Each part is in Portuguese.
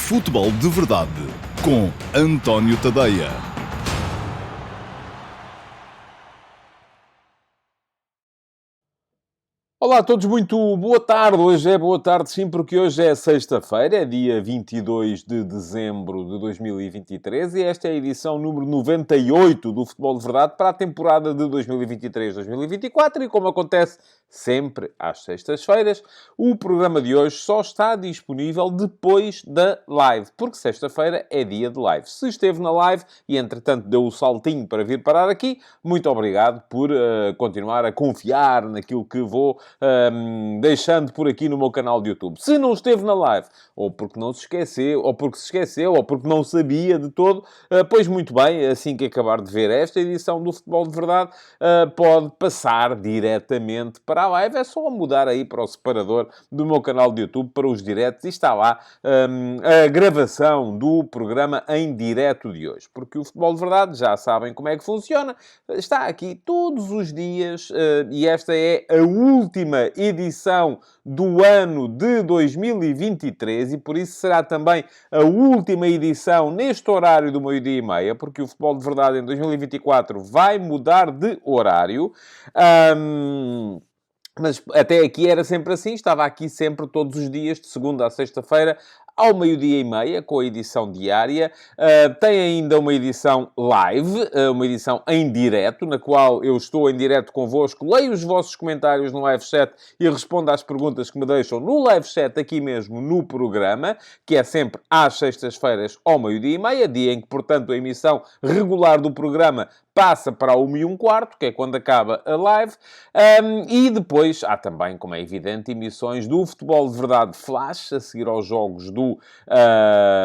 Futebol de Verdade com António Tadeia. Olá a todos, muito boa tarde. Hoje é boa tarde, sim, porque hoje é sexta-feira, é dia 22 de dezembro de 2023 e esta é a edição número 98 do Futebol de Verdade para a temporada de 2023-2024 e, como acontece sempre às sextas-feiras, o programa de hoje só está disponível depois da live, porque sexta-feira é dia de live. Se esteve na live e, entretanto, deu o saltinho para vir parar aqui, muito obrigado por continuar a confiar naquilo que vou deixando por aqui no meu canal de YouTube. Se não esteve na live, ou porque não se esqueceu, ou porque se esqueceu, ou porque não sabia de todo, pois muito bem, assim que acabar de ver esta edição do Futebol de Verdade, pode passar diretamente para a live. É só mudar aí para o separador do meu canal de YouTube, para os diretos, e está lá a gravação do programa em direto de hoje. Porque o Futebol de Verdade, já sabem como é que funciona, está aqui todos os dias, e esta é a última edição do ano de 2023 e por isso será também a última edição neste horário do meio-dia e meia, porque o Futebol de Verdade em 2024 vai mudar de horário. Mas até aqui era sempre assim, estava aqui sempre todos os dias, de segunda a sexta-feira, ao meio-dia e meia, com a edição diária. Tem ainda uma edição live, uma edição em direto, na qual eu estou em direto convosco, leio os vossos comentários no live chat e respondo às perguntas que me deixam no live chat aqui mesmo no programa, que é sempre às sextas-feiras ao meio-dia e meia, dia em que, portanto, a emissão regular do programa passa para a 1h15, que é quando acaba a live, e depois há também, como é evidente, emissões do Futebol de Verdade Flash, a seguir aos jogos do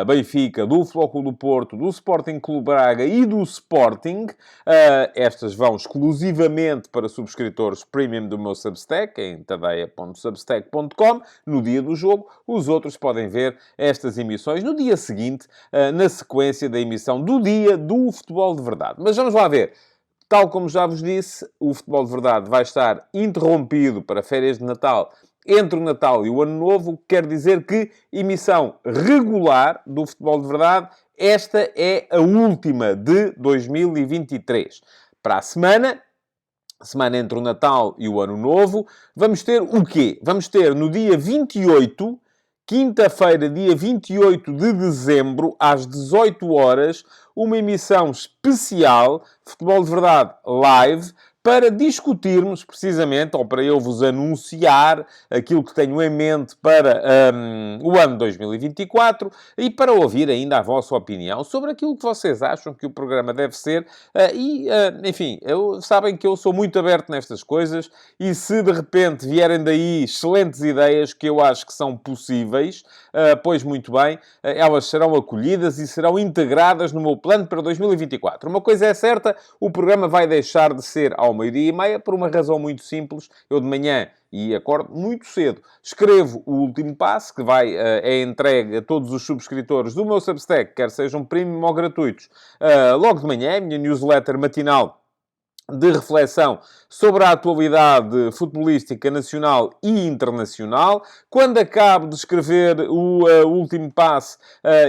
Benfica, do Futebol Clube do Porto, do Sporting Clube Braga e do Sporting. Estas vão exclusivamente para subscritores premium do meu Substack, em tadeia.substack.com, no dia do jogo. Os outros podem ver estas emissões no dia seguinte, na sequência da emissão do dia do Futebol de Verdade. Mas vamos lá ver. Tal como já vos disse, o Futebol de Verdade vai estar interrompido para férias de Natal entre o Natal e o Ano Novo, o que quer dizer que emissão regular do Futebol de Verdade, esta é a última de 2023. Para a semana entre o Natal e o Ano Novo, vamos ter o quê? Vamos ter no dia 28... quinta-feira, dia 28 de dezembro, às 18 horas, uma emissão especial, Futebol de Verdade Live, para discutirmos precisamente, ou para eu vos anunciar aquilo que tenho em mente para o ano 2024 e para ouvir ainda a vossa opinião sobre aquilo que vocês acham que o programa deve ser. Enfim, sabem que eu sou muito aberto nestas coisas e se de repente vierem daí excelentes ideias que eu acho que são possíveis, pois muito bem, elas serão acolhidas e serão integradas no meu plano para 2024. Uma coisa é certa, o programa vai deixar de ser ao meio-dia e meia por uma razão muito simples. Eu de manhã e acordo muito cedo. Escrevo o último passo, que é entregue a todos os subscritores do meu Substack, quer sejam premium ou gratuitos, logo de manhã, a minha newsletter matinal de reflexão sobre a atualidade futebolística nacional e internacional. Quando acabo de escrever o último passo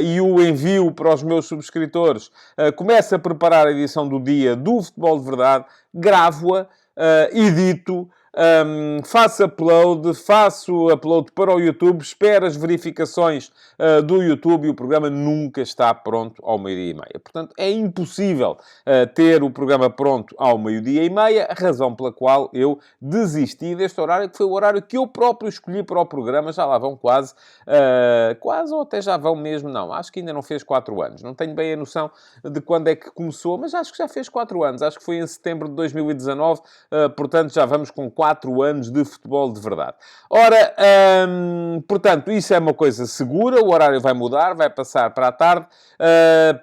e o envio para os meus subscritores, começo a preparar a edição do dia do Futebol de Verdade, gravo-a, edito, faço upload para o YouTube, espero as verificações do YouTube e o programa nunca está pronto ao meio-dia e meia. Portanto, é impossível ter o programa pronto ao meio-dia e meia, a razão pela qual eu desisti deste horário, que foi o horário que eu próprio escolhi para o programa. Já lá vão quase, ou até já vão mesmo, não, acho que ainda não fez 4 anos. Não tenho bem a noção de quando é que começou, mas acho que já fez 4 anos. Acho que foi em setembro de 2019, portanto, já vamos com 4 anos de Futebol de Verdade. Ora, portanto, isso é uma coisa segura, o horário vai mudar, vai passar para a tarde,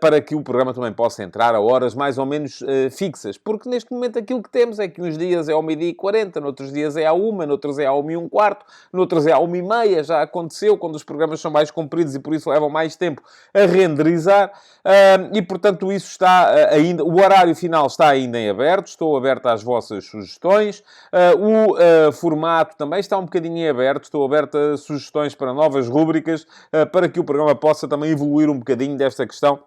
para que o programa também possa entrar a horas mais ou menos fixas, porque neste momento aquilo que temos é que uns dias é ao 12h40, noutros dias é à 1, noutros é à 1h15, noutros é à 1h30, já aconteceu, quando os programas são mais compridos e por isso levam mais tempo a renderizar, e portanto isso está ainda, o horário final está ainda em aberto, estou aberto às vossas sugestões, O formato também está um bocadinho em aberto. Estou aberto a sugestões para novas rúbricas, para que o programa possa também evoluir um bocadinho desta questão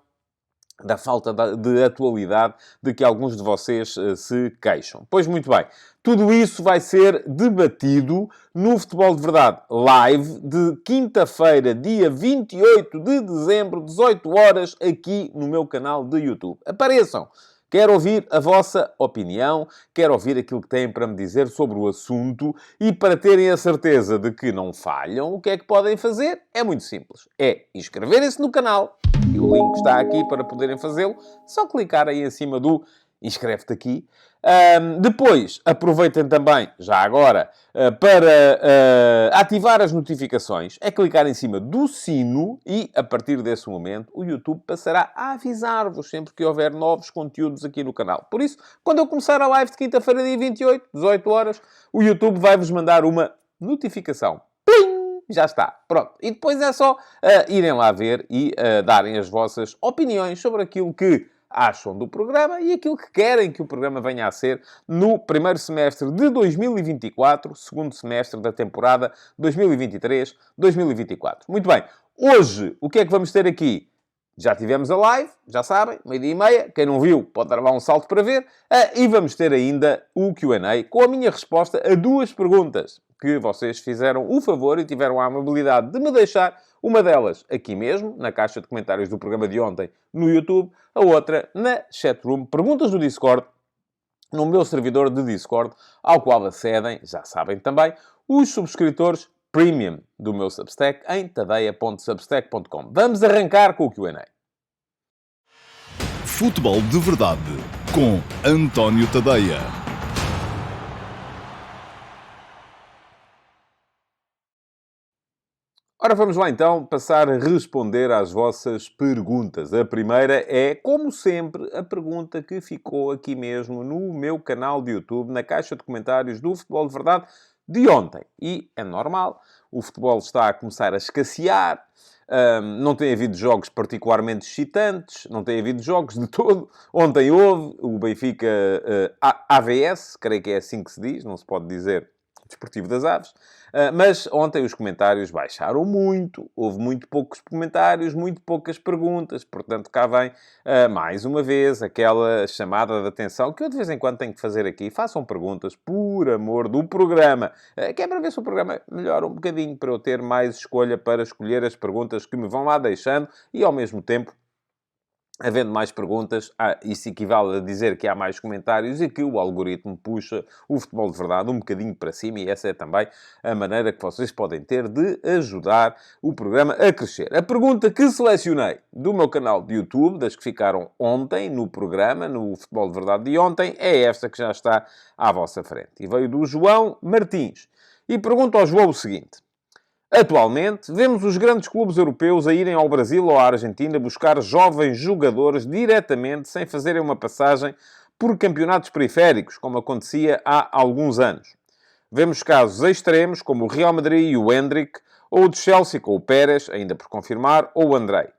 da falta de atualidade de que alguns de vocês se queixam. Pois muito bem, tudo isso vai ser debatido no Futebol de Verdade Live de quinta-feira, dia 28 de dezembro, 18 horas, aqui no meu canal de YouTube. Apareçam! Quero ouvir a vossa opinião, quero ouvir aquilo que têm para me dizer sobre o assunto e para terem a certeza de que não falham, o que é que podem fazer? É muito simples. É inscreverem-se no canal, e o link está aqui para poderem fazê-lo. Só clicar aí em cima do inscreve-te aqui. Depois, aproveitem também, já agora, para ativar as notificações. É clicar em cima do sino e, a partir desse momento, o YouTube passará a avisar-vos sempre que houver novos conteúdos aqui no canal. Por isso, quando eu começar a live de quinta-feira, dia 28, 18 horas, o YouTube vai-vos mandar uma notificação. Plim! Já está. Pronto. E depois é só irem lá ver e darem as vossas opiniões sobre aquilo que acham do programa e aquilo que querem que o programa venha a ser no primeiro semestre de 2024, segundo semestre da temporada 2023-2024. Muito bem. Hoje, o que é que vamos ter aqui? Já tivemos a live, já sabem, 12h30. Quem não viu, pode dar lá um salto para ver. E vamos ter ainda o Q&A com a minha resposta a duas perguntas que vocês fizeram o favor e tiveram a amabilidade de me deixar. Uma delas aqui mesmo, na caixa de comentários do programa de ontem no YouTube. A outra na chatroom, perguntas do Discord, no meu servidor de Discord, ao qual acedem, já sabem também, os subscritores Premium do meu Substack em tadeia.substack.com. Vamos arrancar com o Q&A. Futebol de Verdade com António Tadeia. Ora, vamos lá então passar a responder às vossas perguntas. A primeira é, como sempre, a pergunta que ficou aqui mesmo no meu canal de YouTube, na caixa de comentários do Futebol de Verdade de ontem. E é normal, o futebol está a começar a escassear, não tem havido jogos particularmente excitantes, não tem havido jogos de todo. Ontem houve o Benfica AVS, creio que é assim que se diz, não se pode dizer Desportivo das Aves. Mas ontem os comentários baixaram muito, houve muito poucos comentários, muito poucas perguntas, portanto cá vem, mais uma vez, aquela chamada de atenção que eu de vez em quando tenho que fazer aqui. Façam perguntas, por amor do programa, que é para ver se o programa melhora um bocadinho, para eu ter mais escolha para escolher as perguntas que me vão lá deixando e, ao mesmo tempo, havendo mais perguntas, isso equivale a dizer que há mais comentários e que o algoritmo puxa o Futebol de Verdade um bocadinho para cima, e essa é também a maneira que vocês podem ter de ajudar o programa a crescer. A pergunta que selecionei do meu canal de YouTube, das que ficaram ontem no programa, no Futebol de Verdade de ontem, é esta que já está à vossa frente. E veio do João Martins. E pergunto ao João o seguinte: atualmente, vemos os grandes clubes europeus a irem ao Brasil ou à Argentina buscar jovens jogadores diretamente, sem fazerem uma passagem por campeonatos periféricos, como acontecia há alguns anos. Vemos casos extremos, como o Real Madrid e o Endrick, ou o de Chelsea com o Pérez, ainda por confirmar, ou o Andrei.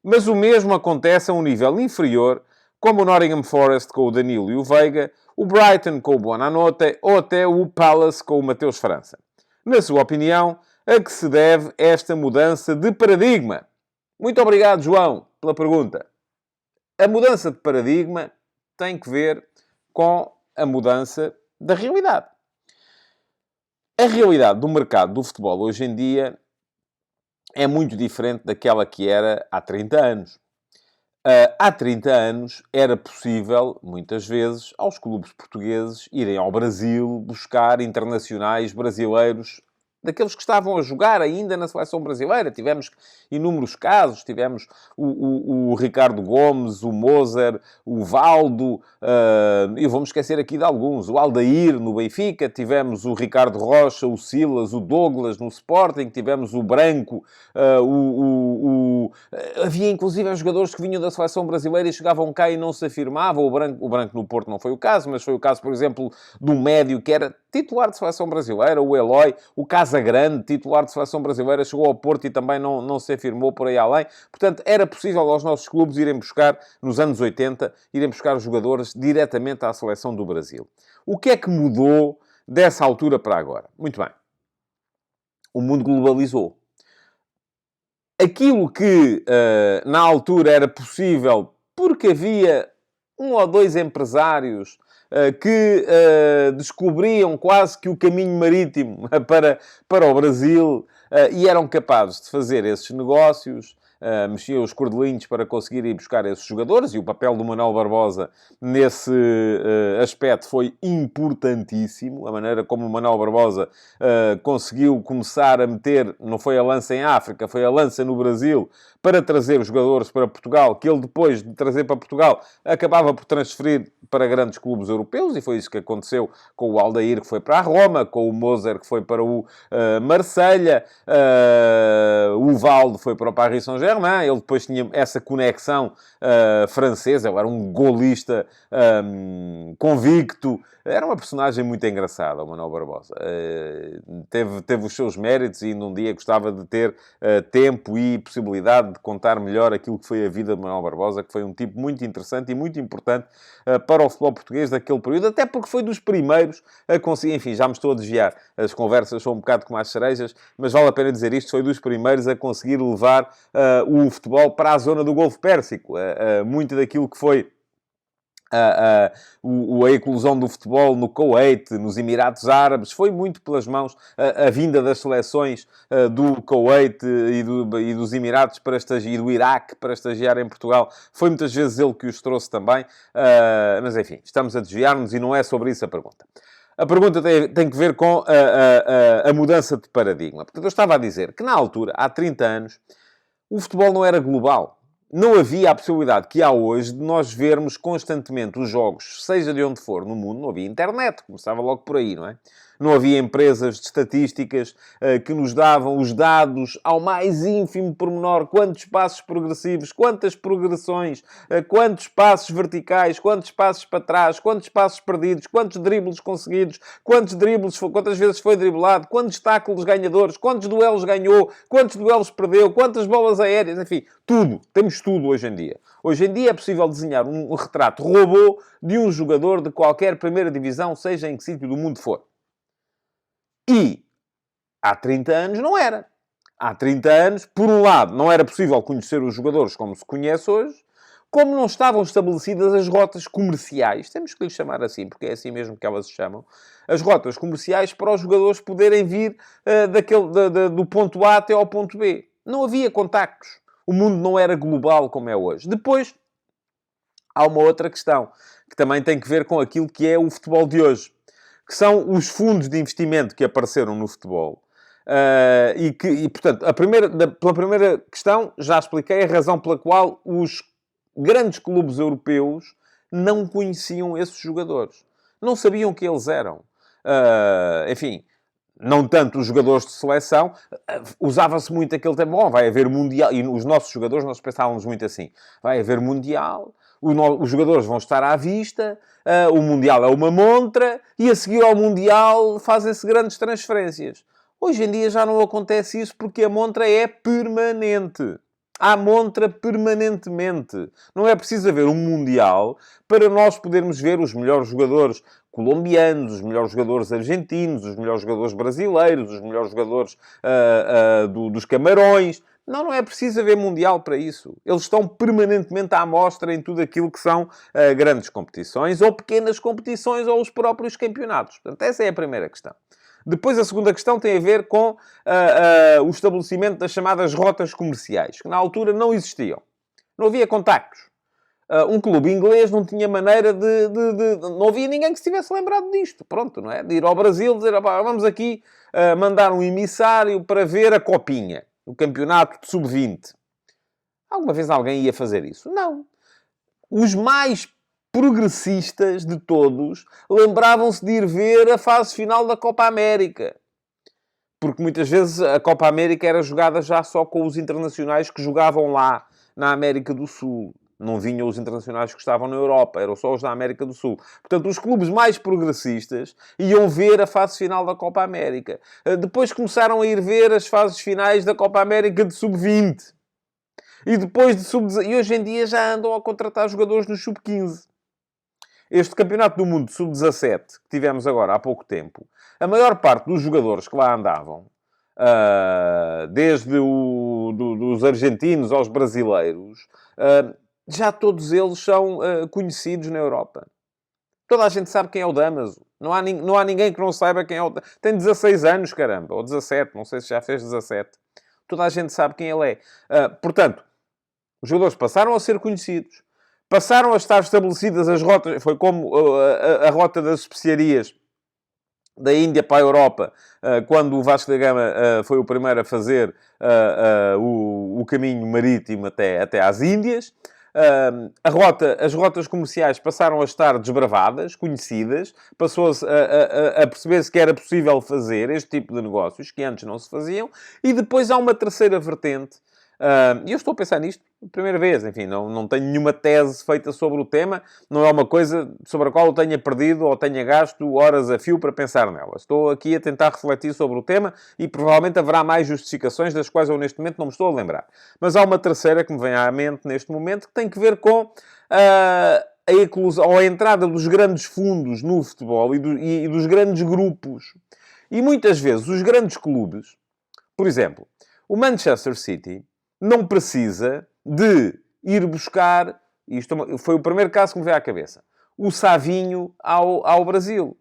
Mas o mesmo acontece a um nível inferior, como o Nottingham Forest com o Danilo e o Veiga, o Brighton com o Buonanotte, ou até o Palace com o Mateus França. Na sua opinião, a que se deve esta mudança de paradigma? Muito obrigado, João, pela pergunta. A mudança de paradigma tem que ver com a mudança da realidade. A realidade do mercado do futebol hoje em dia é muito diferente daquela que era há 30 anos. Há 30 anos era possível, muitas vezes, aos clubes portugueses irem ao Brasil buscar internacionais brasileiros, daqueles que estavam a jogar ainda na seleção brasileira. Tivemos inúmeros casos. Tivemos o Ricardo Gomes, o Moser, o Valdo, e vou-me esquecer aqui de alguns. O Aldair no Benfica. Tivemos o Ricardo Rocha, o Silas, o Douglas no Sporting. Tivemos o Branco. Havia inclusive jogadores que vinham da seleção brasileira e chegavam cá e não se afirmavam. O Branco no Porto não foi o caso, mas foi o caso, por exemplo, de um médio que era titular de seleção brasileira, o Eloy. O Casagrande, titular de seleção brasileira, chegou ao Porto e também não se afirmou por aí além. Portanto, era possível aos nossos clubes irem buscar, nos anos 80, irem buscar jogadores diretamente à seleção do Brasil. O que é que mudou dessa altura para agora. Muito bem. O mundo globalizou. Aquilo que na altura era possível porque havia um ou dois empresários que descobriam quase que o caminho marítimo para o Brasil e eram capazes de fazer esses negócios, mexiam os cordelinhos para conseguir ir buscar esses jogadores, e o papel do Manuel Barbosa nesse aspecto foi importantíssimo. A maneira como o Manuel Barbosa conseguiu começar a meter, não foi a lança em África, foi a lança no Brasil, para trazer os jogadores para Portugal, que ele depois de trazer para Portugal acabava por transferir para grandes clubes europeus, e foi isso que aconteceu com o Aldair, que foi para a Roma, com o Moser, que foi para o Marselha, o Valde foi para o Paris Saint-Germain. Ele depois tinha essa conexão francesa, ele era um golista convicto, era uma personagem muito engraçada, o Manuel Barbosa. Teve os seus méritos e num dia gostava de ter tempo e possibilidade de contar melhor aquilo que foi a vida de Manuel Barbosa, que foi um tipo muito interessante e muito importante para o futebol português daquele período, até porque foi dos primeiros a conseguir, enfim, já me estou a desviar, as conversas são um bocado como as cerejas, mas vale a pena dizer isto, foi dos primeiros a conseguir levar o futebol para a zona do Golfo Pérsico. Muito daquilo que foi a eclosão do futebol no Kuwait, nos Emirados Árabes, foi muito pelas mãos a vinda das seleções do Kuwait e dos Emirados para estagiar, e do Iraque para estagiar em Portugal. Foi muitas vezes ele que os trouxe também. Mas, enfim, estamos a desviar-nos e não é sobre isso a pergunta. A pergunta tem que ver com a mudança de paradigma. Portanto, eu estava a dizer que, na altura, há 30 anos, o futebol não era global. Não havia a possibilidade que há hoje de nós vermos constantemente os jogos, seja de onde for no mundo. Não havia internet, começava logo por aí, não é? Não havia empresas de estatísticas que nos davam os dados ao mais ínfimo pormenor. Quantos passos progressivos, quantas progressões, quantos passos verticais, quantos passos para trás, quantos passos perdidos, quantos dribles conseguidos, quantas vezes foi driblado, quantos tackles ganhadores, quantos duelos ganhou, quantos duelos perdeu, quantas bolas aéreas, enfim, tudo. Temos tudo hoje em dia. Hoje em dia é possível desenhar um retrato robô de um jogador de qualquer primeira divisão, seja em que sítio do mundo for. E há 30 anos não era. Há 30 anos, por um lado, não era possível conhecer os jogadores como se conhece hoje, como não estavam estabelecidas as rotas comerciais, temos que lhes chamar assim, porque é assim mesmo que elas se chamam, as rotas comerciais para os jogadores poderem vir do ponto A até ao ponto B. Não havia contactos. O mundo não era global como é hoje. Depois, há uma outra questão, que também tem que ver com aquilo que é o futebol de hoje, que são os fundos de investimento que apareceram no futebol. Portanto, pela primeira questão, já expliquei a razão pela qual os grandes clubes europeus não conheciam esses jogadores. Não sabiam que eles eram. Enfim, não tanto os jogadores de seleção. Usava-se muito aquele tempo. Bom, vai haver Mundial. E os nossos jogadores, nós pensávamos muito assim. Vai haver Mundial. Os jogadores vão estar à vista, o Mundial é uma montra, e a seguir ao Mundial fazem-se grandes transferências. Hoje em dia já não acontece isso porque a montra é permanente. Há montra permanentemente. Não é preciso haver um Mundial para nós podermos ver os melhores jogadores colombianos, os melhores jogadores argentinos, os melhores jogadores brasileiros, os melhores jogadores dos Camarões. Não é preciso haver Mundial para isso. Eles estão permanentemente à mostra em tudo aquilo que são grandes competições, ou pequenas competições, ou os próprios campeonatos. Portanto, essa é a primeira questão. Depois, a segunda questão tem a ver com o estabelecimento das chamadas rotas comerciais, que na altura não existiam. Não havia contactos. Um clube inglês não tinha maneira não havia ninguém que se tivesse lembrado disto. Pronto, não é? De ir ao Brasil, dizer, vamos aqui mandar um emissário para ver a Copinha, o campeonato de sub-20. Alguma vez alguém ia fazer isso? Não. Os mais progressistas de todos lembravam-se de ir ver a fase final da Copa América. Porque muitas vezes a Copa América era jogada já só com os internacionais que jogavam lá, na América do Sul. Não vinham os internacionais que estavam na Europa, eram só os da América do Sul. Portanto, os clubes mais progressistas iam ver a fase final da Copa América. Depois começaram a ir ver as fases finais da Copa América de sub-20. E depois de sub-19. E hoje em dia já andam a contratar jogadores no sub-15. este Campeonato do Mundo Sub-17, que tivemos agora há pouco tempo, a maior parte dos jogadores que lá andavam, desde dos argentinos aos brasileiros, já todos eles são conhecidos na Europa. Toda a gente sabe quem é o Damaso. Não há ninguém que não saiba quem é o Damaso. Tem 16 anos, caramba. Ou 17. Não sei se já fez 17. Toda a gente sabe quem ele é. Portanto, os jogadores passaram a ser conhecidos. Passaram a estar estabelecidas as rotas. Foi como a rota das especiarias da Índia para a Europa, quando o Vasco da Gama foi o primeiro a fazer o caminho marítimo até às Índias. As rotas comerciais passaram a estar desbravadas, conhecidas, passou-se a perceber-se que era possível fazer este tipo de negócios, que antes não se faziam, e depois há uma terceira vertente, e eu estou a pensar nisto pela primeira vez, enfim, não tenho nenhuma tese feita sobre o tema, não é uma coisa sobre a qual eu tenha perdido ou tenha gasto horas a fio para pensar nela. Estou aqui a tentar refletir sobre o tema e provavelmente haverá mais justificações das quais eu neste momento não me estou a lembrar. Mas há uma terceira que me vem à mente neste momento que tem que ver com a eclosão, ou a entrada dos grandes fundos no futebol e dos grandes grupos. E muitas vezes os grandes clubes, por exemplo, o Manchester City, não precisa de ir buscar, isto foi o primeiro caso que me veio à cabeça, o Savinho ao Brasil.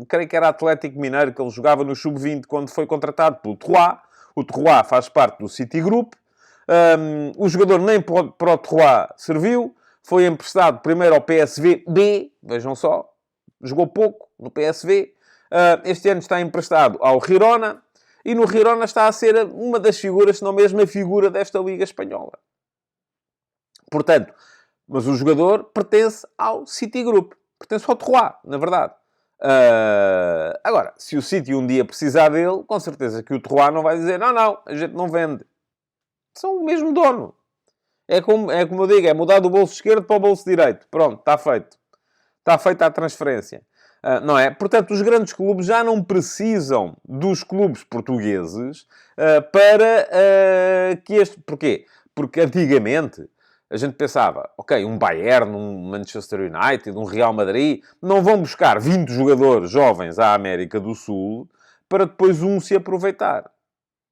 Creio que era Atlético Mineiro, que ele jogava no Sub-20 quando foi contratado pelo Troyes. O Troyes faz parte do City Group. O jogador nem para o Troyes serviu. Foi emprestado primeiro ao PSV B, vejam só, jogou pouco no PSV. Este ano está emprestado ao Girona. E no Girona está a ser uma das figuras, se não mesmo a figura desta Liga Espanhola. Portanto, mas o jogador pertence ao City Group. Pertence ao Troyes, na verdade. Agora, se o City um dia precisar dele, com certeza que o Troyes não vai dizer não, a gente não vende. São o mesmo dono. É como eu digo, é mudar do bolso esquerdo para o bolso direito. Pronto, está feito. Está feita a transferência. Não é? Portanto, os grandes clubes já não precisam dos clubes portugueses para que este... Porquê? Porque antigamente a gente pensava, ok, um Bayern, um Manchester United, um Real Madrid, não vão buscar 20 jogadores jovens à América do Sul para depois um se aproveitar.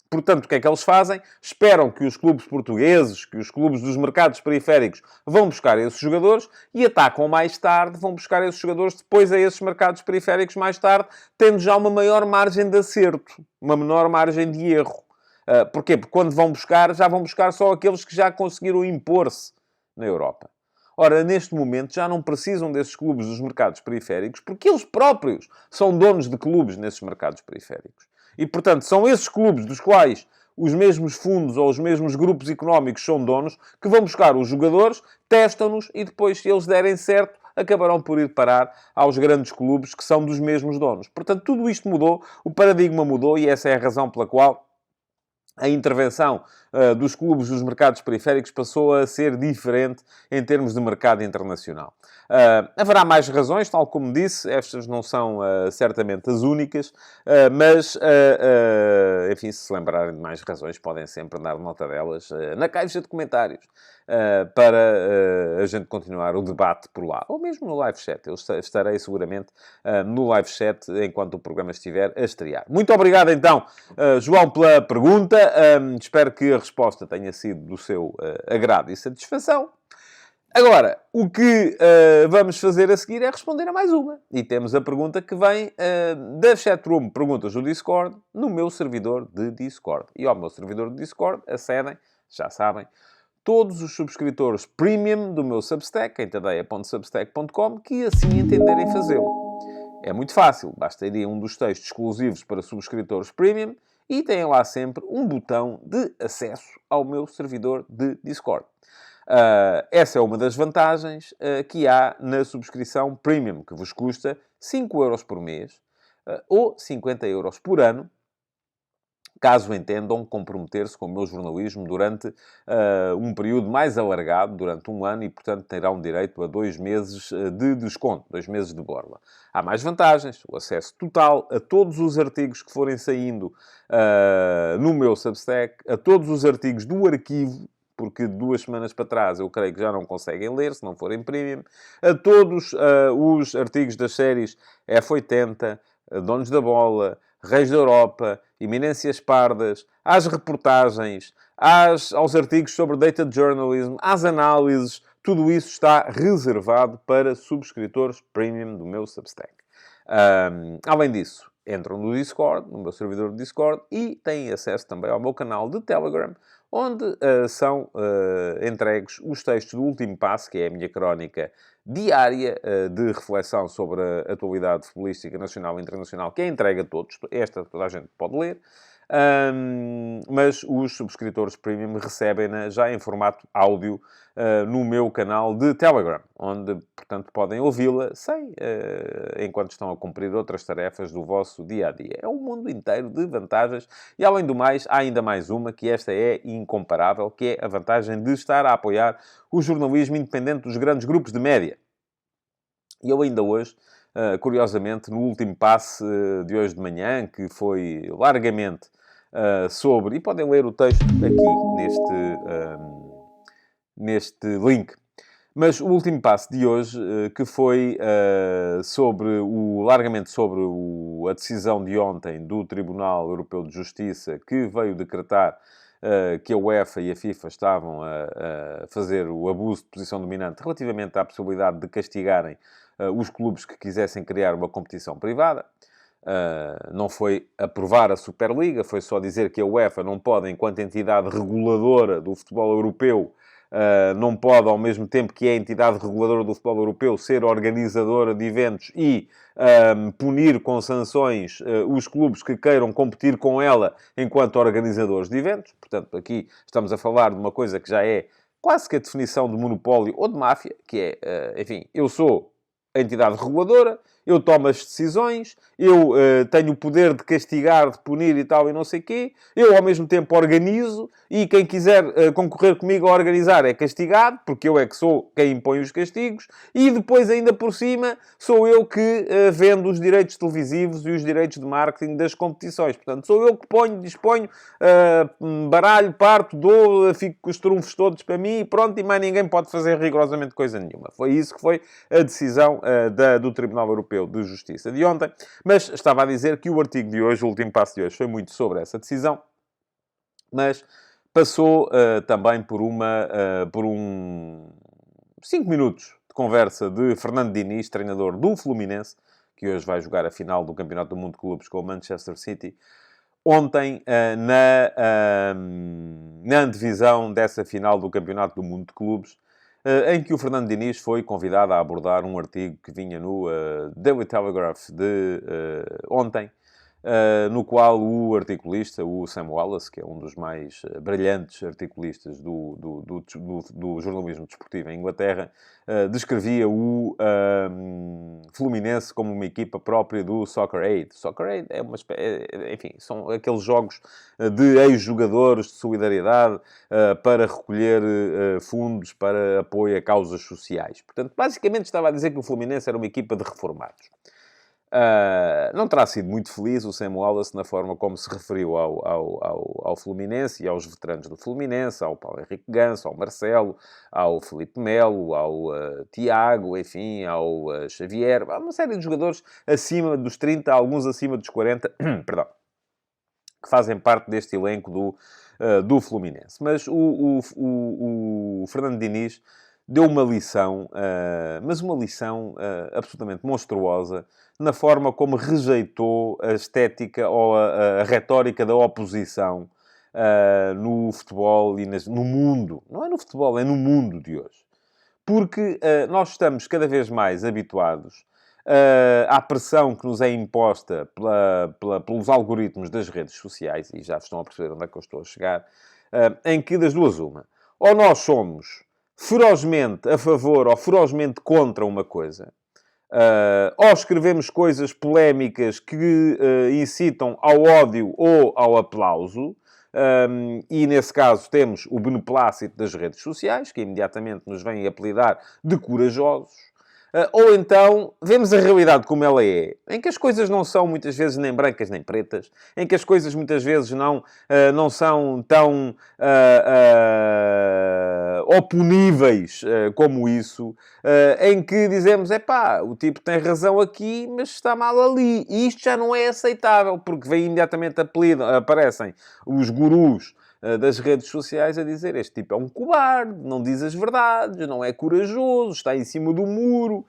Portanto, o que é que eles fazem? Esperam que os clubes portugueses, que os clubes dos mercados periféricos vão buscar esses jogadores e atacam mais tarde, vão buscar esses jogadores depois a esses mercados periféricos mais tarde, tendo já uma maior margem de acerto, uma menor margem de erro. Porquê? Porque quando vão buscar, já vão buscar só aqueles que já conseguiram impor-se na Europa. Ora, neste momento já não precisam desses clubes dos mercados periféricos, porque eles próprios são donos de clubes nesses mercados periféricos. E, portanto, são esses clubes dos quais os mesmos fundos ou os mesmos grupos económicos são donos que vão buscar os jogadores, testam-nos e depois, se eles derem certo, acabarão por ir parar aos grandes clubes que são dos mesmos donos. Portanto, tudo isto mudou, o paradigma mudou e essa é a razão pela qual a intervenção dos clubes dos mercados periféricos passou a ser diferente em termos de mercado internacional. Haverá mais razões, tal como disse, estas não são certamente as únicas, mas, enfim, se se lembrarem de mais razões, podem sempre dar nota delas na caixa de comentários para a gente continuar o debate por lá, ou mesmo no live chat. Eu estarei seguramente no live chat enquanto o programa estiver a estrear. Muito obrigado, então, João, pela pergunta. Espero que a resposta tenha sido do seu agrado e satisfação. Agora, o que vamos fazer a seguir é responder a mais uma. E temos a pergunta que vem da chatroom Perguntas do Discord, no meu servidor de Discord. E ao meu servidor de Discord acedem, já sabem, todos os subscritores premium do meu Substack, em tadeia.substack.com, que assim entenderem fazê-lo. É muito fácil, basta ir a um dos textos exclusivos para subscritores premium e têm lá sempre um botão de acesso ao meu servidor de Discord. Essa é uma das vantagens que há na subscrição premium, que vos custa 5€ por mês ou 50€ por ano, caso entendam comprometer-se com o meu jornalismo durante um período mais alargado, durante um ano, e, portanto, terão direito a 2 meses de desconto, 2 meses de borla. Há mais vantagens, o acesso total a todos os artigos que forem saindo no meu Substack, a todos os artigos do arquivo, porque 2 semanas para trás eu creio que já não conseguem ler, se não forem premium. A todos os artigos das séries F80, Donos da Bola, Reis da Europa, Eminências Pardas, às reportagens, aos artigos sobre data journalism, às análises, tudo isso está reservado para subscritores premium do meu Substack. Além disso, entram no Discord, no meu servidor de Discord, e têm acesso também ao meu canal de Telegram, onde são entregues os textos do Último Passo, que é a minha crónica diária de reflexão sobre a atualidade futebolística nacional e internacional, que é entregue a todos. Esta toda a gente pode ler. Mas os subscritores premium recebem-na já em formato áudio no meu canal de Telegram, onde, portanto, podem ouvi-la sem, enquanto estão a cumprir outras tarefas do vosso dia-a-dia. É um mundo inteiro de vantagens e, além do mais, há ainda mais uma, que esta é incomparável, que é a vantagem de estar a apoiar o jornalismo independente dos grandes grupos de média. E eu ainda hoje, curiosamente, no Último Passe de hoje de manhã, que foi largamente sobre... E podem ler o texto aqui neste link. Mas o Último Passo de hoje, que foi largamente sobre a decisão de ontem do Tribunal Europeu de Justiça, que veio decretar que a UEFA e a FIFA estavam a fazer o abuso de posição dominante relativamente à possibilidade de castigarem os clubes que quisessem criar uma competição privada. Não foi aprovar a Superliga, foi só dizer que a UEFA não pode, enquanto entidade reguladora do futebol europeu, não pode, ao mesmo tempo que é a entidade reguladora do futebol europeu, ser organizadora de eventos e punir com sanções os clubes que queiram competir com ela enquanto organizadores de eventos. Portanto, aqui estamos a falar de uma coisa que já é quase que a definição de monopólio ou de máfia, que é, enfim, eu sou a entidade reguladora, eu tomo as decisões, eu tenho o poder de castigar, de punir e tal, e não sei o quê. Eu, ao mesmo tempo, organizo, e quem quiser concorrer comigo a organizar é castigado, porque eu é que sou quem impõe os castigos, e depois, ainda por cima, sou eu que vendo os direitos televisivos e os direitos de marketing das competições. Portanto, sou eu que disponho, baralho, parto, dou, fico com os trunfos todos para mim, e pronto, e mais ninguém pode fazer rigorosamente coisa nenhuma. Foi isso que foi a decisão do Tribunal Europeu de Justiça de ontem, mas estava a dizer que o artigo de hoje, o Último Passo de hoje, foi muito sobre essa decisão, mas passou também por 5 minutos de conversa de Fernando Diniz, treinador do Fluminense, que hoje vai jogar a final do Campeonato do Mundo de Clubes com o Manchester City, ontem na antevisão dessa final do Campeonato do Mundo de Clubes, em que o Fernando Diniz foi convidado a abordar um artigo que vinha no Daily Telegraph de ontem, no qual o articulista, o Sam Wallace, que é um dos mais brilhantes articulistas do jornalismo desportivo em Inglaterra, descrevia o Fluminense como uma equipa própria do Soccer Aid. Soccer Aid é uma espécie... Enfim, são aqueles jogos de ex-jogadores de solidariedade para recolher fundos para apoio a causas sociais. Portanto, basicamente estava a dizer que o Fluminense era uma equipa de reformados. Não terá sido muito feliz o Sam Wallace na forma como se referiu ao Fluminense e aos veteranos do Fluminense, ao Paulo Henrique Ganso, ao Marcelo, ao Filipe Melo, ao Tiago, enfim, ao Xavier. Há uma série de jogadores acima dos 30, alguns acima dos 40, perdão, que fazem parte deste elenco do Fluminense. Mas o Fernando Diniz deu uma lição, mas uma lição absolutamente monstruosa, na forma como rejeitou a estética ou a retórica da oposição no futebol e no mundo. Não é no futebol, é no mundo de hoje. Porque nós estamos cada vez mais habituados à pressão que nos é imposta pelos algoritmos das redes sociais, e já estão a perceber onde é que eu estou a chegar, em que das duas uma. Ou nós somos ferozmente a favor ou ferozmente contra uma coisa, ou escrevemos coisas polémicas que incitam ao ódio ou ao aplauso, e nesse caso temos o beneplácito das redes sociais, que imediatamente nos vêm apelidar de corajosos, ou então vemos a realidade como ela é, em que as coisas não são muitas vezes nem brancas nem pretas, em que as coisas muitas vezes não são tão oponíveis como isso, em que dizemos, epá, o tipo tem razão aqui, mas está mal ali. E isto já não é aceitável, porque vem imediatamente aparecem os gurus das redes sociais a dizer este tipo é um cobarde, não diz as verdades, não é corajoso, está em cima do muro.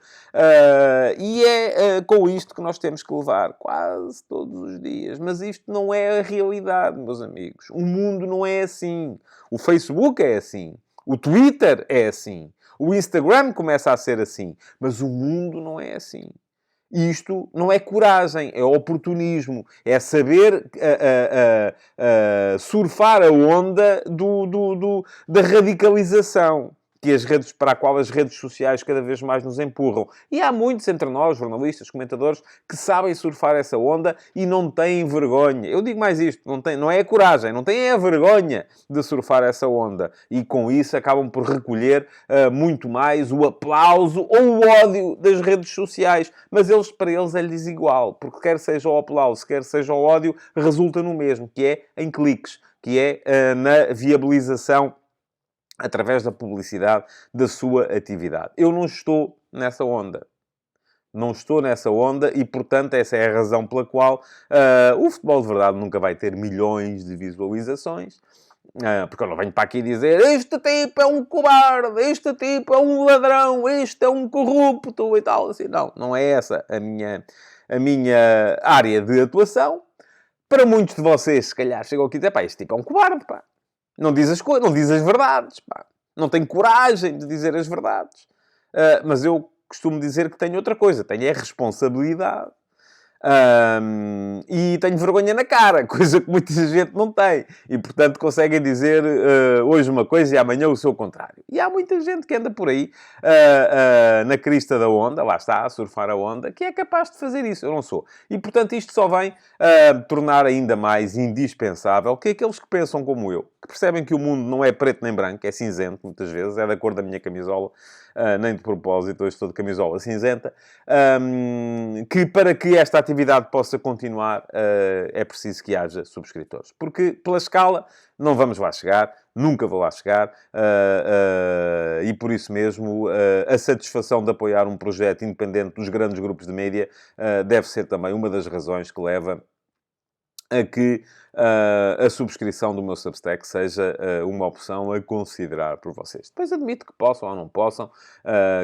E é com isto que nós temos que levar quase todos os dias. Mas isto não é a realidade, meus amigos. O mundo não é assim. O Facebook é assim. O Twitter é assim. O Instagram começa a ser assim. Mas o mundo não é assim. Isto não é coragem, é oportunismo. É saber surfar a onda da radicalização para a qual as redes sociais cada vez mais nos empurram. E há muitos entre nós, jornalistas, comentadores, que sabem surfar essa onda e não têm vergonha. Eu digo mais isto, não é a coragem, não têm a vergonha de surfar essa onda. E com isso acabam por recolher muito mais o aplauso ou o ódio das redes sociais. Mas para eles é desigual, porque quer seja o aplauso, quer seja o ódio, resulta no mesmo, que é em cliques, que é na viabilização através da publicidade da sua atividade. Eu não estou nessa onda. Não estou nessa onda e, portanto, essa é a razão pela qual o futebol de verdade nunca vai ter milhões de visualizações. Porque eu não venho para aqui dizer este tipo é um cobarde, este tipo é um ladrão, este é um corrupto e tal. Assim, não é essa a minha área de atuação. Para muitos de vocês, se calhar, chegam aqui e dizem, pá, este tipo é um cobarde, pá. Não diz as coisas, não diz as verdades, pá. Não tem coragem de dizer as verdades. Mas eu costumo dizer que tenho outra coisa. Tenho a responsabilidade. E tenho vergonha na cara, coisa que muita gente não tem. E, portanto, conseguem dizer hoje uma coisa e amanhã o seu contrário. E há muita gente que anda por aí na crista da onda, lá está, a surfar a onda, que é capaz de fazer isso. Eu não sou. E, portanto, isto só vem tornar ainda mais indispensável que aqueles que pensam como eu, que percebem que o mundo não é preto nem branco, é cinzento, muitas vezes, é da cor da minha camisola, nem de propósito, hoje estou de camisola cinzenta, que para que esta atividade possa continuar, é preciso que haja subscritores. Porque, pela escala, não vamos lá chegar, nunca vou lá chegar, e por isso mesmo, a satisfação de apoiar um projeto independente dos grandes grupos de mídia deve ser também uma das razões que leva a que a subscrição do meu Substack seja uma opção a considerar por vocês. Depois admito que possam ou não possam,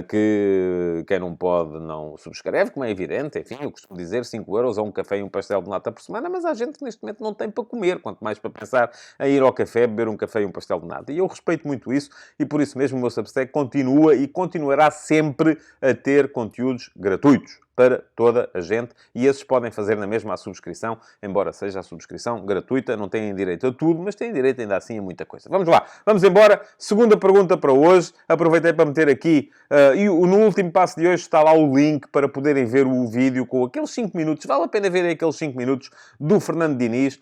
que quem não pode não subscreve, como é evidente. Enfim, eu costumo dizer 5 euros ou um café e um pastel de nata por semana, mas há gente que neste momento não tem para comer, quanto mais para pensar em ir ao café, beber um café e um pastel de nata. E eu respeito muito isso e por isso mesmo o meu Substack continua e continuará sempre a ter conteúdos gratuitos para toda a gente, e esses podem fazer na mesma a subscrição, embora seja a subscrição gratuita, não têm direito a tudo, mas têm direito ainda assim a muita coisa. Vamos lá, vamos embora. Segunda pergunta para hoje. Aproveitei para meter aqui, e no último passo de hoje está lá o link para poderem ver o vídeo com aqueles 5 minutos. Vale a pena verem aqueles 5 minutos do Fernando Diniz.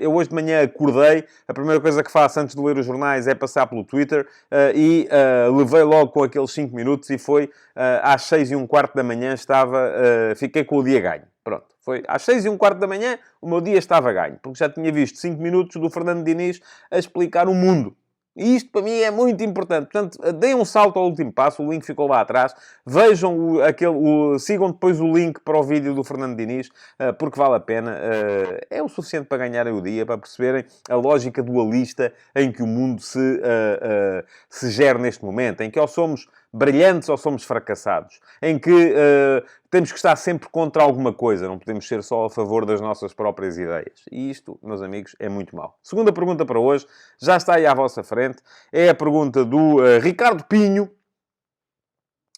Eu hoje de manhã acordei, a primeira coisa que faço antes de ler os jornais é passar pelo Twitter, e levei logo com aqueles 5 minutos e foi às 6:15 da manhã, fiquei com o dia ganho. Pronto, foi às 6:15 da manhã, o meu dia estava ganho, porque já tinha visto 5 minutos do Fernando Diniz a explicar o mundo. E isto para mim é muito importante. Portanto, deem um salto ao último passo, o link ficou lá atrás. Vejam sigam depois o link para o vídeo do Fernando Diniz, porque vale a pena. É o suficiente para ganharem o dia, para perceberem a lógica dualista em que o mundo se gera neste momento, em que ou somos brilhantes ou somos fracassados, em que temos que estar sempre contra alguma coisa, não podemos ser só a favor das nossas próprias ideias. E isto, meus amigos, é muito mau. Segunda pergunta para hoje, já está aí à vossa frente, é a pergunta do Ricardo Pinho.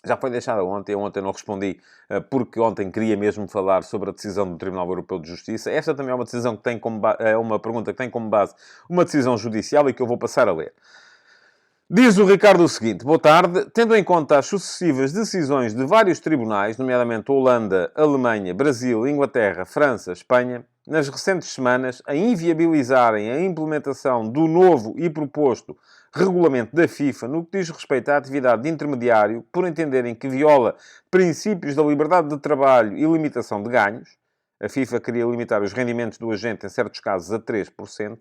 Já foi deixada ontem, eu ontem não respondi, porque ontem queria mesmo falar sobre a decisão do Tribunal Europeu de Justiça. Esta também é uma decisão que tem é uma pergunta que tem como base uma decisão judicial e que eu vou passar a ler. Diz o Ricardo o seguinte: boa tarde. Tendo em conta as sucessivas decisões de vários tribunais, nomeadamente Holanda, Alemanha, Brasil, Inglaterra, França, Espanha, nas recentes semanas, a inviabilizarem a implementação do novo e proposto regulamento da FIFA no que diz respeito à atividade de intermediário, por entenderem que viola princípios da liberdade de trabalho e limitação de ganhos, a FIFA queria limitar os rendimentos do agente, em certos casos, a 3%,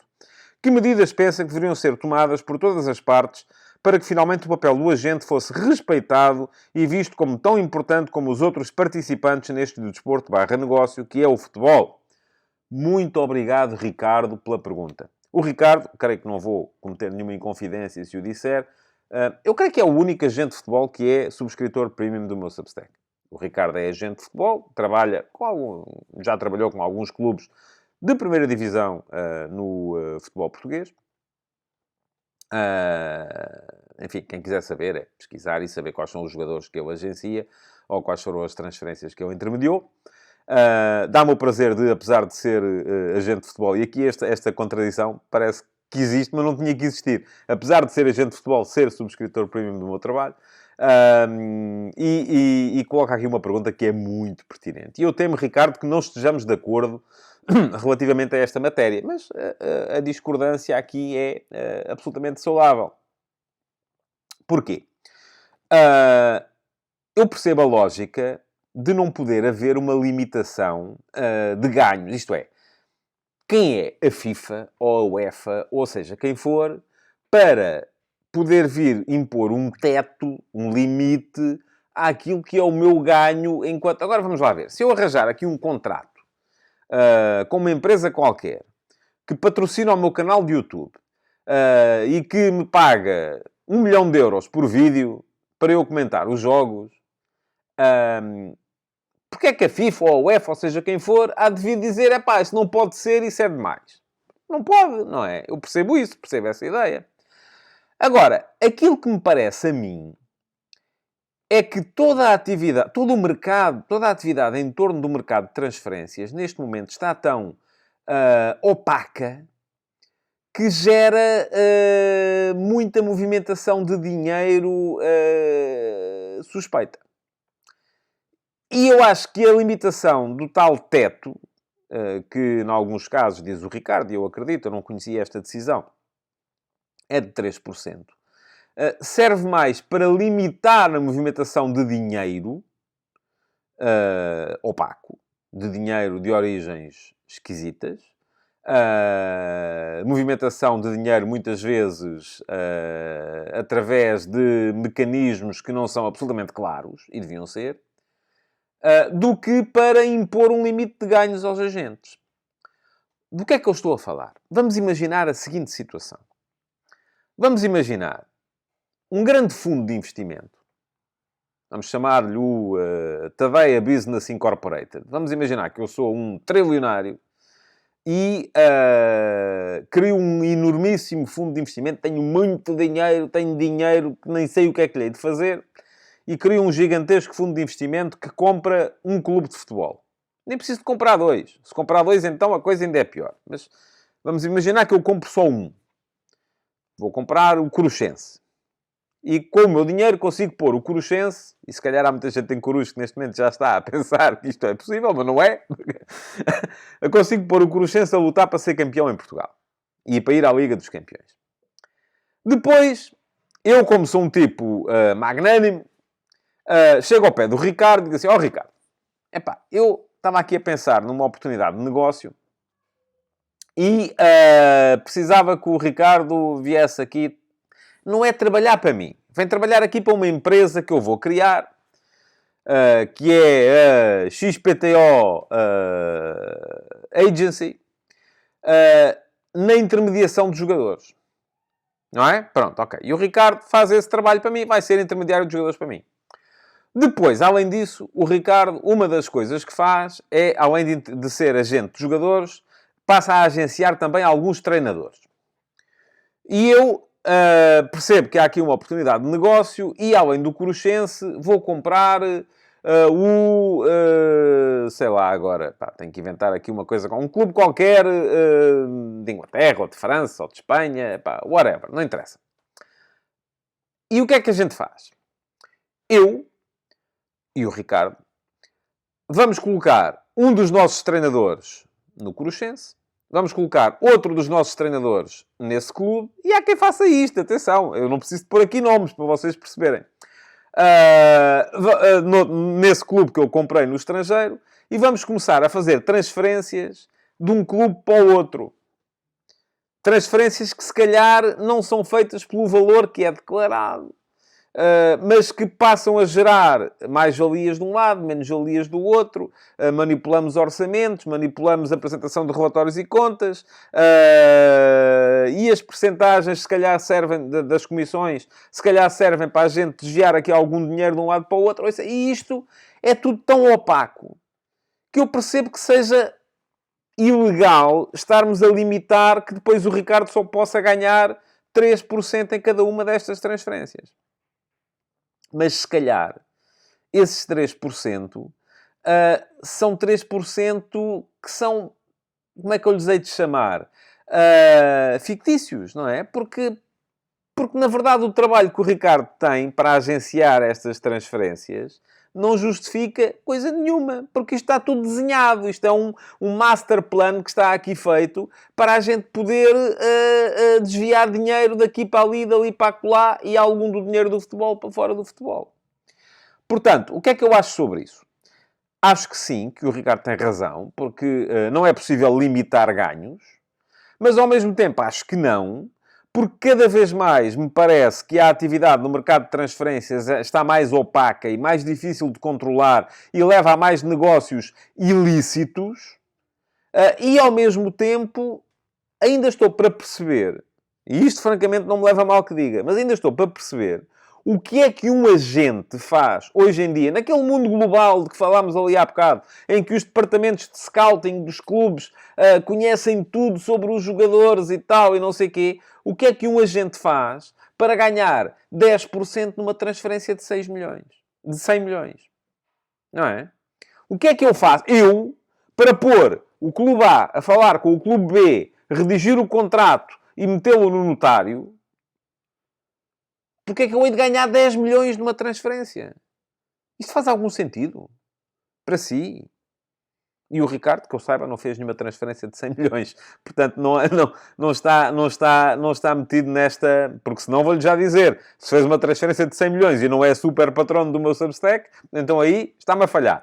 Que medidas pensa que deveriam ser tomadas por todas as partes para que finalmente o papel do agente fosse respeitado e visto como tão importante como os outros participantes neste desporto/negócio que é o futebol? Muito obrigado, Ricardo, pela pergunta. O Ricardo, creio que não vou cometer nenhuma inconfidência se o disser, eu creio que é o único agente de futebol que é subscritor premium do meu Substack. O Ricardo é agente de futebol, já trabalhou com alguns clubes de primeira divisão no futebol português. Enfim, quem quiser saber é pesquisar e saber quais são os jogadores que eu agencia ou quais foram as transferências que eu intermediou. Dá-me o prazer de, apesar de ser agente de futebol, e aqui esta contradição parece que existe, mas não tinha que existir. Apesar de ser agente de futebol, ser subscritor premium do meu trabalho. E coloca aqui uma pergunta que é muito pertinente. E eu temo, Ricardo, que não estejamos de acordo relativamente a esta matéria. Mas a discordância aqui é absolutamente saudável. Porquê? Eu percebo a lógica de não poder haver uma limitação de ganhos. Isto é, quem é a FIFA ou a UEFA, ou seja, quem for, para poder vir impor um teto, um limite àquilo que é o meu ganho enquanto... Agora vamos lá ver. Se eu arranjar aqui um contrato com uma empresa qualquer que patrocina o meu canal de YouTube e que me paga 1 milhão de euros por vídeo para eu comentar os jogos, porque é que a FIFA ou a UEFA, ou seja, quem for, há de vir dizer, isso não pode ser, isso é demais. Não pode, não é? Eu percebo isso, percebo essa ideia. Agora, aquilo que me parece a mim é que toda a atividade, todo o mercado, toda a atividade em torno do mercado de transferências, neste momento, está tão opaca que gera muita movimentação de dinheiro suspeita. E eu acho que a limitação do tal teto, que em alguns casos, diz o Ricardo, e eu acredito, eu não conhecia esta decisão, é de 3%, serve mais para limitar a movimentação de dinheiro opaco, de dinheiro de origens esquisitas, movimentação de dinheiro, muitas vezes, através de mecanismos que não são absolutamente claros, e deviam ser, do que para impor um limite de ganhos aos agentes. Do que é que eu estou a falar? Vamos imaginar a seguinte situação. Vamos imaginar um grande fundo de investimento. Vamos chamar-lhe o Taveia Business Incorporated. Vamos imaginar que eu sou um trilionário e crio um enormíssimo fundo de investimento. Tenho muito dinheiro, tenho dinheiro que nem sei o que é que lhe hei de fazer. E crio um gigantesco fundo de investimento que compra um clube de futebol. Nem preciso de comprar 2. Se comprar 2, então a coisa ainda é pior. Mas vamos imaginar que eu compro só um. Vou comprar o Coruchense. E com o meu dinheiro consigo pôr o Coruchense, e se calhar há muita gente em Coruche que neste momento já está a pensar que isto é possível, mas não é. Eu consigo pôr o Coruchense a lutar para ser campeão em Portugal. E para ir à Liga dos Campeões. Depois, eu como sou um tipo magnânimo, chego ao pé do Ricardo e digo assim, Ricardo, eu estava aqui a pensar numa oportunidade de negócio e precisava que o Ricardo viesse aqui, não é trabalhar para mim, vem trabalhar aqui para uma empresa que eu vou criar, que é a XPTO Agency, na intermediação de jogadores. Não é? Pronto, ok. E o Ricardo faz esse trabalho para mim, vai ser intermediário de jogadores para mim. Depois, além disso, o Ricardo, uma das coisas que faz é, além de ser agente de jogadores, passa a agenciar também alguns treinadores. E eu percebo que há aqui uma oportunidade de negócio e, além do Coruchense, vou comprar sei lá agora, tenho que inventar aqui uma coisa, um clube qualquer de Inglaterra, ou de França, ou de Espanha, whatever, não interessa. E o que é que a gente faz? Eu e o Ricardo vamos colocar um dos nossos treinadores no Coruchense, vamos colocar outro dos nossos treinadores nesse clube, e há quem faça isto, atenção, eu não preciso de pôr aqui nomes para vocês perceberem. Nesse clube que eu comprei no estrangeiro, e vamos começar a fazer transferências de um clube para o outro. Transferências que, se calhar, não são feitas pelo valor que é declarado. Mas que passam a gerar mais-valias de um lado, menos-valias do outro, manipulamos orçamentos, manipulamos a apresentação de relatórios e contas, e as percentagens, se calhar, servem, das comissões, se calhar servem para a gente desviar aqui algum dinheiro de um lado para o outro. E isto é tudo tão opaco que eu percebo que seja ilegal estarmos a limitar que depois o Ricardo só possa ganhar 3% em cada uma destas transferências. Mas, se calhar, esses 3% são 3% que são, como é que eu lhes hei de chamar? Fictícios, não é? Porque, na verdade, o trabalho que o Ricardo tem para agenciar estas transferências não justifica coisa nenhuma. Porque isto está tudo desenhado. Isto é um master plan que está aqui feito para a gente poder desviar dinheiro daqui para ali, dali para acolá, e algum do dinheiro do futebol para fora do futebol. Portanto, o que é que eu acho sobre isso? Acho que sim, que o Ricardo tem razão, porque não é possível limitar ganhos, mas ao mesmo tempo acho que não, porque cada vez mais me parece que a atividade no mercado de transferências está mais opaca e mais difícil de controlar e leva a mais negócios ilícitos, e ao mesmo tempo ainda estou para perceber, e isto francamente não me leva a mal que diga, mas ainda estou para perceber o que é que um agente faz hoje em dia, naquele mundo global de que falámos ali há bocado, em que os departamentos de scouting dos clubes conhecem tudo sobre os jogadores e tal, e não sei o quê. O que é que um agente faz para ganhar 10% numa transferência de 6 milhões? De 100 milhões? Não é? O que é que eu faço? Eu, para pôr o clube A a falar com o clube B, redigir o contrato e metê-lo no notário, porque é que eu hei de ganhar 10 milhões numa transferência? Isto faz algum sentido? Para si? E o Ricardo, que eu saiba, não fez nenhuma transferência de 100 milhões. Portanto, não está metido nesta... Porque senão vou-lhe já dizer, se fez uma transferência de 100 milhões e não é super patrono do meu Substack, então aí está-me a falhar.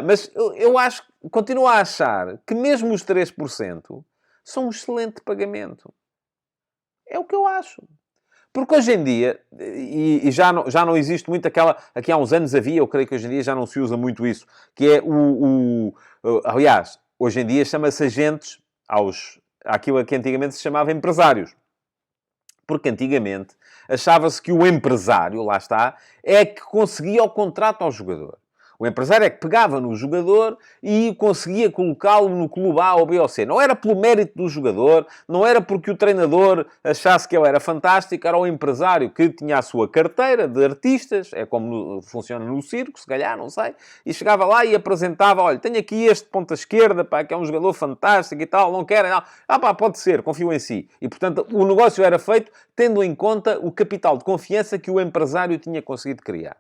Mas eu acho, continuo a achar que mesmo os 3% são um excelente pagamento. É o que eu acho. Porque hoje em dia, e já não existe muito aquela... Aqui há uns anos havia, eu creio que hoje em dia já não se usa muito isso, que é aliás, hoje em dia chama-se agentes àquilo que antigamente se chamava empresários. Porque antigamente achava-se que o empresário, lá está, é que conseguia o contrato ao jogador. O empresário é que pegava no jogador e conseguia colocá-lo no clube A ou B ou C. Não era pelo mérito do jogador, não era porque o treinador achasse que ele era fantástico, era o empresário que tinha a sua carteira de artistas, é como funciona no circo, se calhar, não sei, e chegava lá e apresentava, olha, tenho aqui este ponta esquerda, pá, que é um jogador fantástico e tal, não querem, não. Ah pá, pode ser, confio em si. E, portanto, o negócio era feito tendo em conta o capital de confiança que o empresário tinha conseguido criar.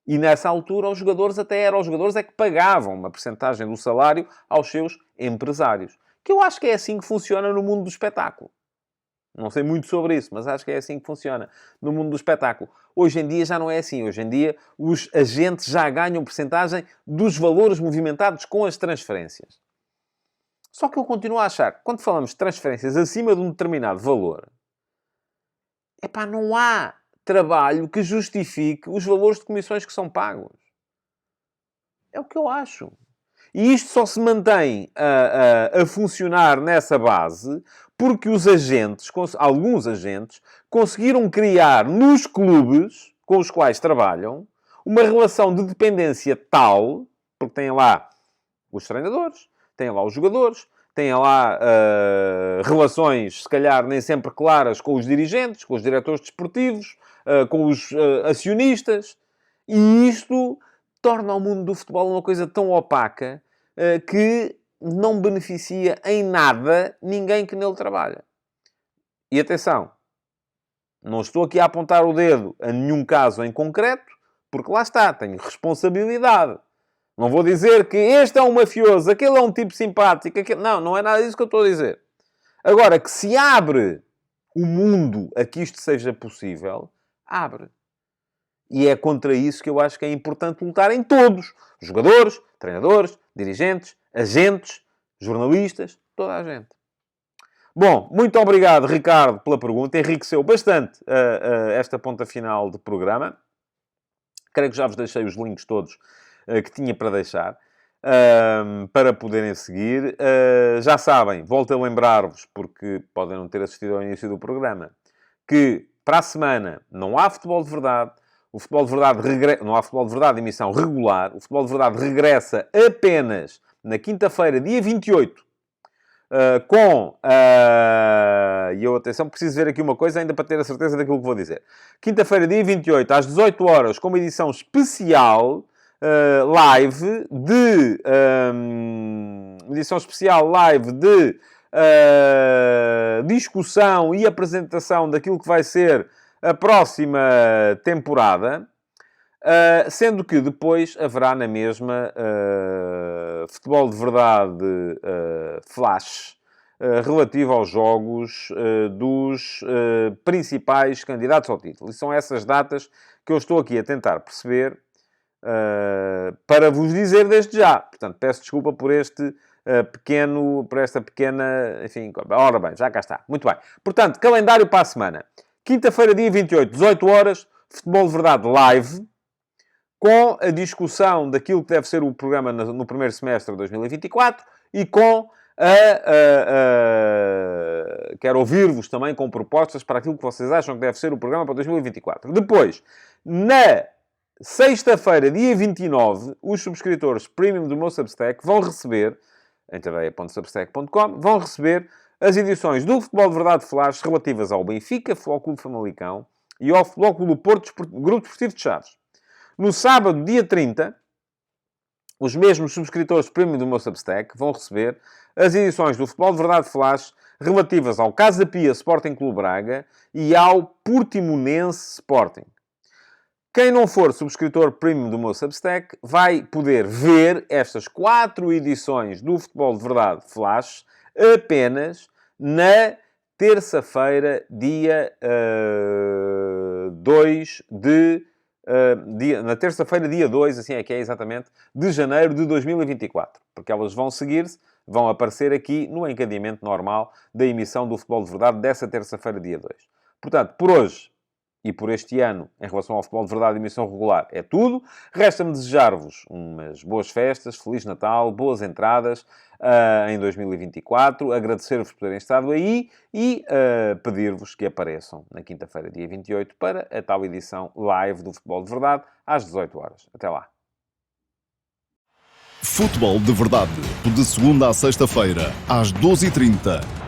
E nessa altura os jogadores é que pagavam uma percentagem do salário aos seus empresários. Que eu acho que é assim que funciona no mundo do espetáculo. Não sei muito sobre isso, mas acho que é assim que funciona no mundo do espetáculo. Hoje em dia já não é assim. Hoje em dia os agentes já ganham percentagem dos valores movimentados com as transferências. Só que eu continuo a achar que quando falamos de transferências acima de um determinado valor, epá, não há trabalho que justifique os valores de comissões que são pagos. É o que eu acho. E isto só se mantém a funcionar nessa base porque os agentes, alguns agentes, conseguiram criar nos clubes com os quais trabalham uma relação de dependência tal, porque têm lá os treinadores, têm lá os jogadores, têm lá relações, se calhar, nem sempre claras com os dirigentes, com os diretores desportivos, com os acionistas. E isto torna o mundo do futebol uma coisa tão opaca que não beneficia em nada ninguém que nele trabalha. E atenção, não estou aqui a apontar o dedo a nenhum caso em concreto, porque lá está, tenho responsabilidade. Não vou dizer que este é um mafioso, aquele é um tipo simpático, aquele... Não é nada disso que eu estou a dizer. Agora, que se abre o mundo a que isto seja possível, abre. E é contra isso que eu acho que é importante lutar em todos. Jogadores, treinadores, dirigentes, agentes, jornalistas, toda a gente. Bom, muito obrigado, Ricardo, pela pergunta. Enriqueceu bastante esta ponta final de programa. Creio que já vos deixei os links todos que tinha para deixar, para poderem seguir. Já sabem, volto a lembrar-vos, porque podem não ter assistido ao início do programa, que para a semana não há futebol de verdade. O futebol de verdade não há futebol de verdade em emissão regular. O futebol de verdade regressa apenas na quinta-feira, dia 28, e eu, atenção, preciso ver aqui uma coisa ainda para ter a certeza daquilo que vou dizer. Quinta-feira, dia 28, às 18 horas, com uma edição especial live de... edição especial live de discussão e apresentação daquilo que vai ser a próxima temporada, sendo que depois haverá na mesma futebol de verdade flash relativo aos jogos dos principais candidatos ao título. E são essas datas que eu estou aqui a tentar perceber para vos dizer desde já. Portanto, peço desculpa por por esta pequena... Enfim, ora bem, já cá está. Muito bem. Portanto, calendário para a semana. Quinta-feira, dia 28, 18 horas, futebol de verdade live, com a discussão daquilo que deve ser o programa no primeiro semestre de 2024 e com quero ouvir-vos também com propostas para aquilo que vocês acham que deve ser o programa para 2024. Depois, na sexta-feira, dia 29, os subscritores premium do meu Substack vão receber, em tadeia.substack.com, vão receber as edições do Futebol de Verdade Flash relativas ao Benfica, Futebol Clube Famalicão e ao Futebol Clube Porto, Grupo Desportivo de Chaves. No sábado, dia 30, os mesmos subscritores premium do meu Substack vão receber as edições do Futebol de Verdade Flash relativas ao Casa Pia Sporting Clube Braga e ao Portimonense Sporting. Quem não for subscritor premium do meu Substack vai poder ver estas 4 edições do Futebol de Verdade Flash apenas na terça-feira, dia 2 de... na terça-feira, dia 2, assim é que é exatamente, de janeiro de 2024. Porque elas vão seguir-se, vão aparecer aqui no encadeamento normal da emissão do Futebol de Verdade dessa terça-feira, dia 2. Portanto, por hoje e por este ano, em relação ao Futebol de Verdade de emissão regular, é tudo. Resta-me desejar-vos umas boas festas, Feliz Natal, boas entradas em 2024, agradecer-vos por terem estado aí e pedir-vos que apareçam na quinta-feira, dia 28, para a tal edição live do Futebol de Verdade, às 18 horas. Até lá. Futebol de Verdade, de segunda a sexta-feira, às 12h30.